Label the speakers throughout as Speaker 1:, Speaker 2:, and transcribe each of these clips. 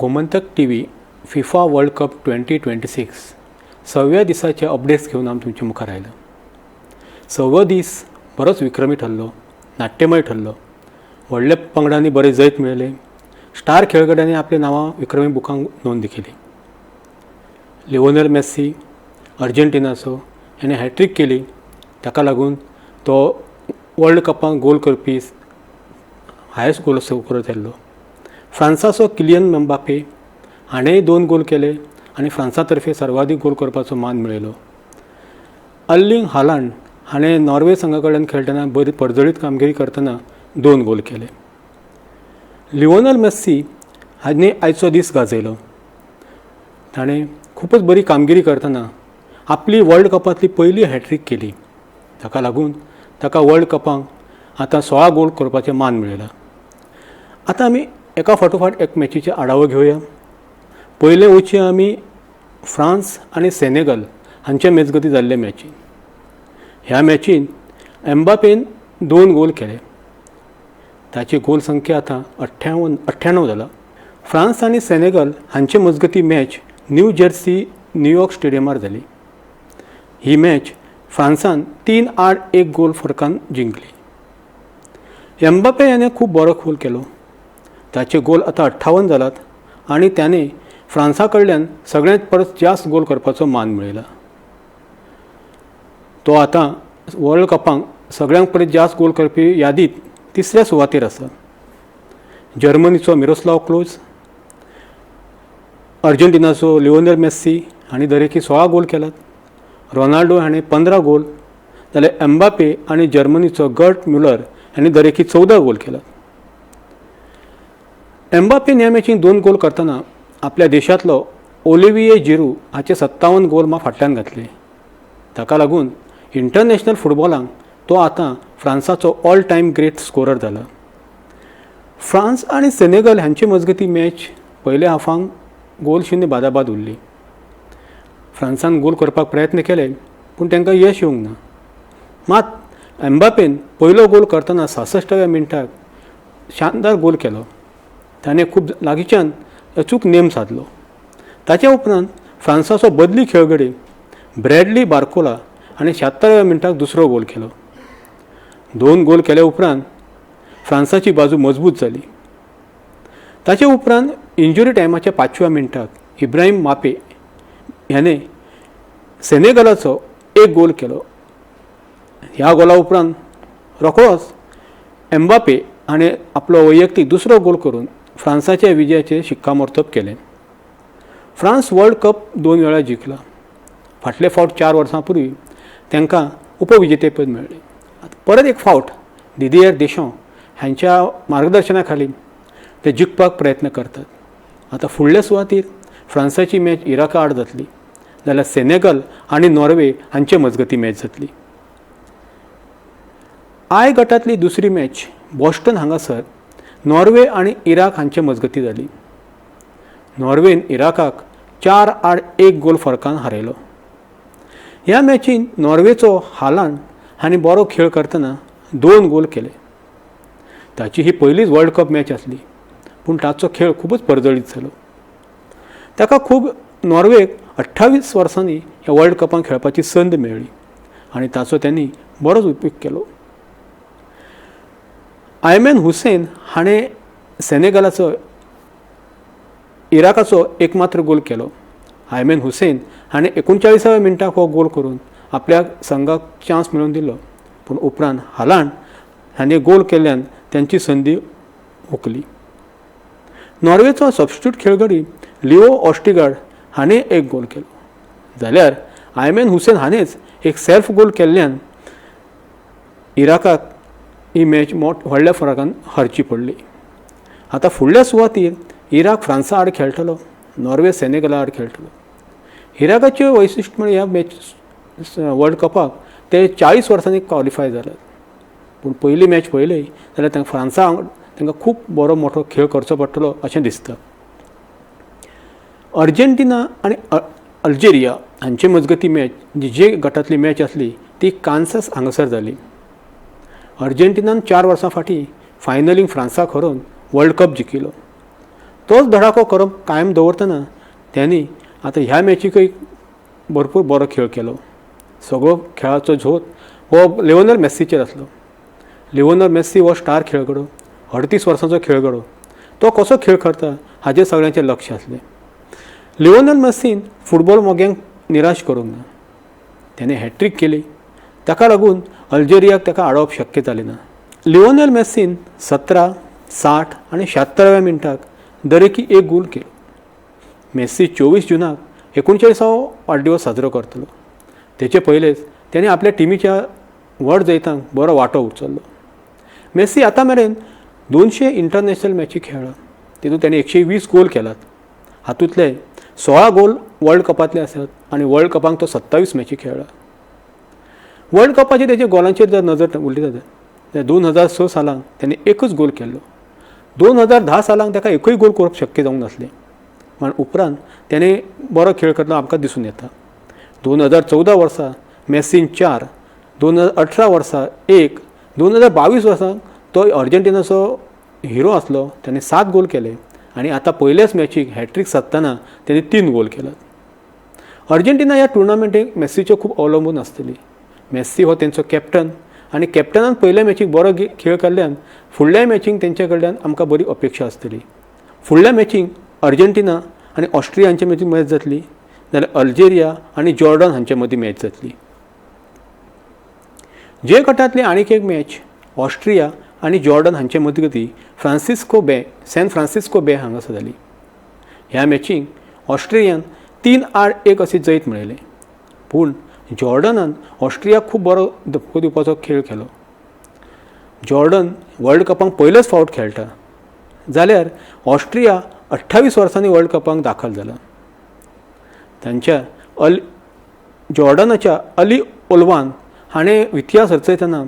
Speaker 1: Gomantak TV FIFA world cup 2026 6व्या दिसाचे updates घेऊन आमी तुमचे मुखार आयला. 6वो दीस बरोच विक्रमी ठरलो, नाट्यमय ठरलो. व्हडल्या पंगडांनी बरे जैत मेळ्ळे. स्टार खेळगड्यांनी आपली नांवां विक्रमी बुकांक नोंद केली. लिओनेल मेस्सी अर्जेंटिनाचो हेणें हॅट्रीक केली. ताका लागून तो वर्ल्ड कपांत गोल करपी हायस्ट गोल स्कोरर जाल्लो. फ्रांसाचो किलियन एम्बापे हाणेंय 2 गोल केले आनी फ्रांसा तर्फे सर्वाधीक गोल करपाचो मान मेळयलो. अर्लिंग हालांड हाणें नॉर्वे संघा कडल्यान खेळटना बरी पडजळीत कामगिरी करतना 2 गोल केले. लिओनेल मेस्सी हाणें आयचो दीस गाजयलो. ताणें खूबच बरी कामगिरी करतना आपली वर्ल्ड कपांतली पयली हॅट्रीक केली. ताका लागून ताका वर्ल्ड कपांत आतां 16 गोल करपाचें मान मेळयलां. आतां आमी एका फाटोफाट एक मॅचीचे आढावो घेवया. पयलें वचचें आमी फ्रांस आनी सेनेगल हांचे मेजगती जाल्ले मॅचीन. ह्या मॅचीन एम्बापेन 2 गोल केले. ताची गोल संख्या आतां 98 जाला. फ्रांस आनी सेनेगल हांचे मजगती मॅच न्यू जर्सी न्यूयॉर्क स्टेडियमार जाली. ही मॅच फ्रांसान 3-8 गोल फरकान जिंकली. एम्बापे याने खूब बरो गोल केलो. ताचे गोल आतां 58 जालात आनी त्याने फ्रांसा कडल्यान सगळ्यांत परस जास्त गोल करपाचो मान मेळयला. तो आतां वर्ल्ड कपांत सगळ्यांत परस जास्त गोल करपी यादीत 3ऱ्या सुवातेर आसा. जर्मनीचो मिरोस्लाव क्लोज, अर्जेंटिनाचो लिओनेल मेस्सी हांणी दरेकी 16 गोल केलात. रोनाल्डो हाणें 15 गोल, जाल्यार एम्बापे आनी जर्मनीचो गर्ट म्युलर हांणी दरेकी 14 गोल केलात. एम्बापेन ह्या मॅचीन 2 गोल करतना आपल्या देशांतलो ओलिव्हिये जिरू हाचे 57 गोल फाटल्यान घातले. ताका लागून इंटरनॅशनल फुटबॉलांत तो आतां फ्रांसाचो ऑल टायम ग्रेट स्कोरर जाला. फ्रांस आनी सेनेगल हांचे मजगती मॅच पयल्या हाफांक गोल 0 बादाबाद उरली. फ्रांसान गोल करपाक प्रयत्न केले पूण तांकां यश येवंक ना. मात एम्बापेन पयलो गोल करतना 66व्या मिनटाक शानदार गोल केलो. ताणें खूब लागींच्यान अचूक नेम साधलो. ताच्या उपरांत फ्रांसाचो बदली खेळगडे ब्रॅडली बार्कोला हाणें 76व्या मिनटाक दुसरो गोल केलो. 2 गोल केल्या उपरांत फ्रांसाची बाजू मजबूत जाली. ताचे उपरांत इंजुरी टायमाच्या 5व्या मिनटाक इब्राहीम मापे ह्याने सेनेगलाचो 1 गोल केलो. ह्या गोला उपरांत रोखडोच एम्बापे हाणें आपलो वैयक्तीक दुसरो गोल करून फ्रांसाच्या विजयाचेर शिक्कामोर्तब केलें. फ्रांस वर्ल्ड कप 2 वेळा जिखला. फाटले फावट 4 वर्सां पूर्वी तांकां उपविजेतेपद मेळ्ळें. परत एक फावट दिदियर देशॉ हांच्या मार्गदर्शना खाली ते जिखपाक प्रयत्न करतात. आतां फुडल्या सुवातेर फ्रांसाची मॅच इराका आड जातली, जाल्यार सेनेगल आनी नॉर्वे हांचे मजगती मॅच जातली. आय गटांतली दुसरी मॅच बॉस्टन हांगासर नॉर्वे आनी इराक हांचे मजगती जाली. नॉर्वेन इराकाक 4-1 गोल फरकान हारयलो. ह्या मॅचीन नॉर्वेचो हालांड हांणी बरो खेळ करतना 2 गोल केले. ताची ही पयलीच वर्ल्ड कप मॅच आसली पूण ताचो खेळ खूबच परजळीत जालो. ताका खूब नॉर्वेक 28 वर्सांनी ह्या वर्ल्ड कपांत खेळपाची संद मेळ्ळी आनी ताचो त्यांनी बरोच उपयोग केलो. आयमन हुसैन हाणें सेनेगलाचो इराकाचो एकमात्र गोल केलो. आयमन हुसैन हाणें 39व्या मिनटाक हो गोल करून आपल्या संघाक चान्स मेळोवन दिलो. पूण उपरांत हालांड हाणें गोल केल्ल्यान त्यांची संदी हुकली. नॉर्वेचो सबस्टिट्यूट खेळगडी लिओ ऑस्टिगार्ड हाणें 1 गोल केलो. जाल्यार आयमन हुसैन हाणेंच एक सेल्फ गोल केल्ल्यान इराकाक ही मॅच व्हडल्या फरकान हारची पडली. आतां फुडल्या सुवातेर इराक फ्रांसा आड खेळटलो, नॉर्वे सेनेगला आड खेळटलो. इराकाचें वैशिश्ट म्हणजे ह्या मॅच वर्ल्ड कपाक ते 40 वर्सांनी क्वॉलिफाय जाल्यात. पूण पयली मॅच पळयली जाल्यार तांकां फ्रांसा तांकां खूब बरो मोठो खेळ करचो पडटलो अशें दिसता. अर्जेंटिना आनी अल्जेरिया हांचे मजगती मॅच जी गटांतली मॅच आसली ती कान्सास हांगासर जाली. अर्जेंटिनान 4 वर्सां फाटीं फायनलींत फ्रांसाक हरोवन वर्ल्ड कप जिखिलो. तोच धडाको करप कायम दवरतना त्यांनी आता ह्या मॅचीकय भरपूर बरो खेळ केलो. सगळो खेळाचो झोत हो लिओनेल मेस्सीचेर आसलो. लिओनेल मेस्सी हो स्टार खेळगडो, 38 वर्सांचो खेळगडो. तो कसो खेळ करता हाचेर सगळ्यांचें लक्ष आसलें. लिओनेल मेस्सीन फुटबॉल मोग्यांक निराश करूंक ना. त्याने हॅट्रिक केली. ताका लागून अल्जेरियाक ताका आडोवप शक्य जालें ना. लिओनेल मेस्सीन 17, 60 आनी 76व्या मिनटाक दरेकी एक गोल केलो. मेस्सी 24 जूनाक 39वो वाडदिवस साजरो करतलो. तेचे पयलेच त्याने आपल्या टिमीच्या व्हड जैतांक बरो वांटो उचललो. मेस्सी आतां मेरेन 200 इंटरनॅशनल मॅची खेळ्ळा. तितूंत त्याने 120 गोल केलात. हातूंतले 16 गोल वर्ल्ड कपांतले आसात आनी वर्ल्ड कपांक तो 27 मॅची खेळ्ळा. वर्ल्ड कपाचे तेजे गोलांचेर जर नजर उरली जाल्यार 2006 सालांत त्याने एकच गोल केल्लो. 2010 सालांत ताका एकूय गोल करप शक्य जावंक नासलें. पण उपरांत त्याने बरो खेळ करतना आमकां दिसून येता. 2014 वर्सा मेस्सीन 4, 2018 वर्सा 1, 2022 वर्सा तो अर्जेंटिनाचो हिरो आसलो. त्याने 7 गोल केले आनी आतां पयल्याच मॅचीक हॅट्रिक सादतना त्याने 3 गोल केलात. अर्जेंटिना ह्या टुर्नामेंटीक मेस्सीचेर खूब अवलंबून आसतली. मेस्सी हो तेंचो कॅप्टन आनी कॅप्टनान पयल्या मॅचीक बरो खेळ केल्ल्यान फुडल्या मॅचीक तेंचे कडल्यान आमकां बरी अपेक्षा आसतली. फुडल्या मॅचीक अर्जेंटिना आनी ऑस्ट्रिया हांचे मदीं मॅच जातली, जाल्यार अल्जेरिया आनी जॉर्डन हांचे मदीं मॅच जातली. जे गटांतली आनीक एक मॅच ऑस्ट्रिया आनी जॉर्डन हांचे मजगतीं सॅन फ्रांसिस्को बे हांगासर जाली. ह्या मॅचीक ऑस्ट्रेलियान 3-1 अशी जैत मेळयलें. पूण जॉर्डनान ऑस्ट्रियाक खूब बरो धक्को दिवपाचो खेळ केलो. जॉर्डन वर्ल्ड कपांक पयलेच फावट खेळटा, जाल्यार ऑस्ट्रिया 28 वर्सांनी वर्ल्ड कपांक दाखल जाला. तांच्या जॉर्डनाच्या अली ओल्वान हाणें इतिहास रचयतना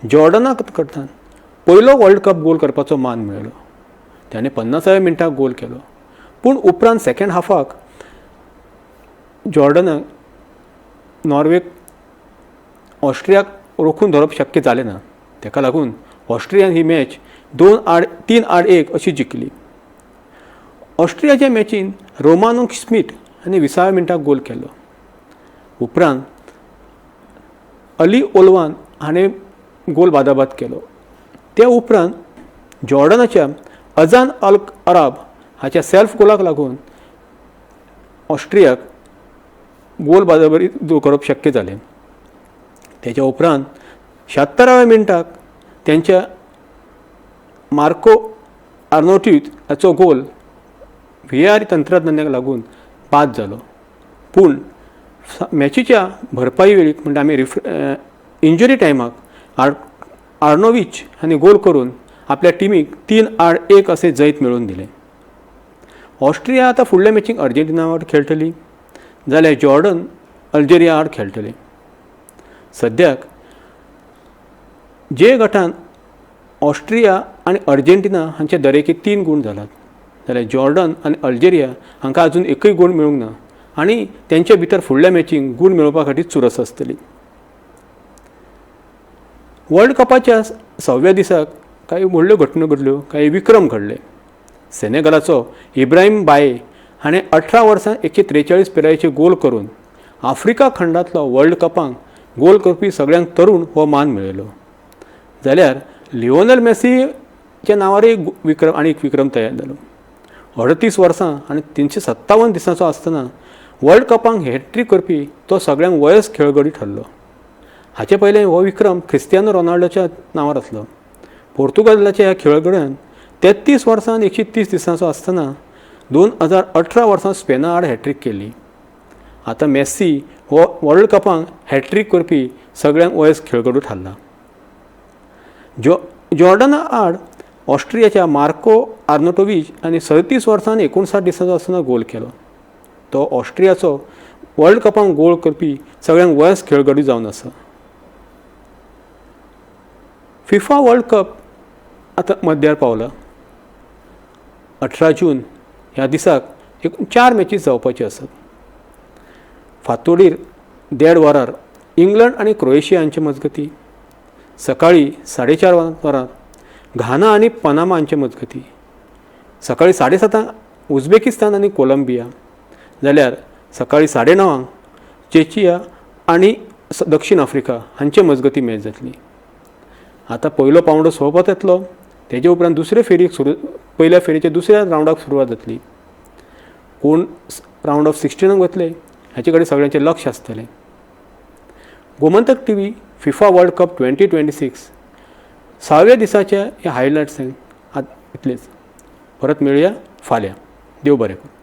Speaker 1: जॉर्डनाक करता पयलो वर्ल्ड कप गोल करपाचो मान मेळ्ळो. त्याने 50व्या मिनटाक गोल केलो. पूण उपरांत सेकंड हाफाक जॉर्डनाक नॉर्वेक ऑस्ट्रियाक रोखून धरप शक्य जालें ना. ताका लागून ऑस्ट्रियान ही मॅच 3-1 अशी जिखली. ऑस्ट्रियाच्या मॅचीन रोमानो स्मिथ हाणें 20व्या मिनटाक गोल केलो. उपरांत अली ओल्वान हाणें गोल बादाबाद केलो. त्या उपरांत जॉर्डनाच्या अजान अल अराब हाच्या सेल्फ गोलाक लागून ऑस्ट्रियाक गोल बादाबारी करप शक्य जालें. तेच्या उपरांत 76व्या मिनटाक त्यांच्या मार्को आर्नोटिट हाचो गोल VAR तंत्रज्ञानाक लागून बाद जालो. पूण मॅचीच्या भरपाई वेळीक म्हणजे आमी इंजरी टायमाक आर्नोविच हांणी गोल करून आपल्या टिमीक 3-1 असे जैत मेळोवन दिलें. ऑस्ट्रिया आतां फुडल्या मॅचीक अर्जेंटिना वांगडा खेळटली, जाल्यार जॉर्डन अल्जेरिया आड खेळटली. सद्याक जे गटांत ऑस्ट्रिया आनी अर्जेंटिना हांचे दरेकी 3 गूण जालात, जाल्यार जॉर्डन आनी अल्जेरिया हांकां अजून एकूय गूण मेळूंक ना आनी तेंचे भितर फुडल्या मॅचीक गूण मेळोवपा खातीर चुरस आसतली. वर्ल्ड कपाच्या 6व्या दिसाक कांय व्हडल्यो घटनो घडल्यो, कांय विक्रम घडले. सेनेगलाचो इब्राहीम बाये हाणें 18 वर्सां 143 पिरायेचे गोल करून आफ्रिका खंडांतलो वर्ल्ड कपांक गोल करपी सगळ्यांत तरूण हो मान मेळयलो. जाल्यार लिओनेल मेस्सीच्या नांवारय आनी एक विक्रम तयार जालो. 38 वर्सां आनी 357 दिसांचो आसतना वर्ल्ड कपांक हॅट्रिक करपी तो सगळ्यांत वयस्क खेळगडी ठरलो. हाचे पयलें हो विक्रम क्रिस्टियानो रोनाल्डोच्या नांवार आसलो. पोर्तुगालाच्या ह्या खेळगड्यान 33 वर्सां आनी 130 दिसांचो आसतना 2018 वर्सां स्पेना आड हॅट्रिक केली. आतां मेस्सी हो वर्ल्ड कपांक हॅट्रिक करपी सगळ्यांत वयस्क खेळगडो थारला. जॉर्डना आड ऑस्ट्रियाच्या मार्को आर्नोटोविच आनी 37 वर्सां आनी 59 दिसांचो आसतना गोल केलो. तो ऑस्ट्रियाचो वर्ल्ड कपांक गोल करपी सगळ्यांत वयस्क खेळगडो जावन आसा. फिफा वर्ल्ड कप आतां मध्यार पावला. 18 जून ह्या दिसाक 4 मॅचीस जावपाच्यो आसात. फांतोडेर 1:30 वरार इंग्लंड आनी क्रोएशिया हांचे मजगतीं, सकाळीं 4:30 वरार घाना आनी पनामा हांचे मजगतीं, सकाळी 7:30 उझबेकिस्तान आनी कोलंबिया, जाल्यार सकाळी 9:30 चेचिया आनी दक्षिण आफ्रिका हांचे मजगती मॅच जातली. आतां पयलो पावंडो सोंपत येतलो, तेजे उपरांत दुसरे फेरयेक पयल्या फेरयेच्या दुसऱ्या रावंडाक सुरवात जातली. कोण रावंड ऑफ 16 वतले हाचे कडेन सगळ्यांचें लक्ष आसतलें. Gomantak TV FIFA world cup 2026 6व्या दिसाच्या ह्या हायलायट्सांक इतलेंच. परत मेळुया फाल्यां. देव बरें करूं.